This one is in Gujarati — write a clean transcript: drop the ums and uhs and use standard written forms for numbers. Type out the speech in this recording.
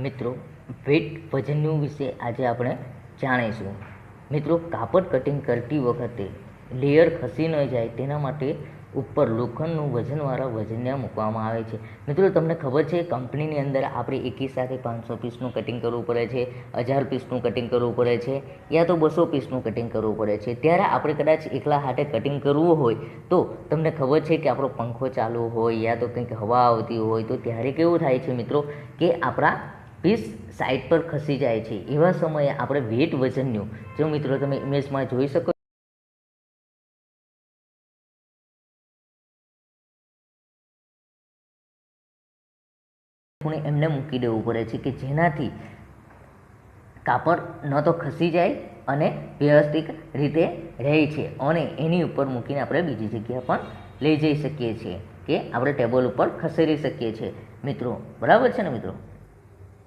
મિત્રો, વેટ વજનનું વિશે આજે આપણે જાણીશું. મિત્રો, કાપડ કટિંગ કરતી વખતે લેયર ખસી ન જાય તેના માટે ઉપર લોખંડનું વજનવાળા વજનિયા મૂકવામાં આવે છે. મિત્રો, તમને ખબર છે કંપનીની અંદર આપણે એકી સાથે 500 પીસનું કટિંગ કરવું પડે છે, 1000 પીસનું કટિંગ કરવું પડે છે, યા તો 200 પીસનું કટિંગ કરવું પડે છે. ત્યારે આપણે કદાચ એકલા હાથે કટિંગ કરવું હોય તો તમને ખબર છે કે આપણો પંખો ચાલુ હોય યા તો કંઈક હવા આવતી હોય તો ત્યારે કેવું થાય છે મિત્રો કે આપણા પીસ સાઈડ પર ખસી જાય છે. એવા સમયે આપણે વેટ વજનનું, જો મિત્રો તમે ઇમેજમાં જોઈ શકો એમને મૂકી દેવું પડે છે કે જેનાથી કાપડ ન તો ખસી જાય અને વ્યવસ્થિત રીતે રહે છે, અને એની ઉપર મૂકીને આપણે બીજી જગ્યા પણ લઈ જઈ શકીએ છીએ કે આપણે ટેબલ ઉપર ખસેડી શકીએ છીએ. મિત્રો, બરાબર છે ને મિત્રો?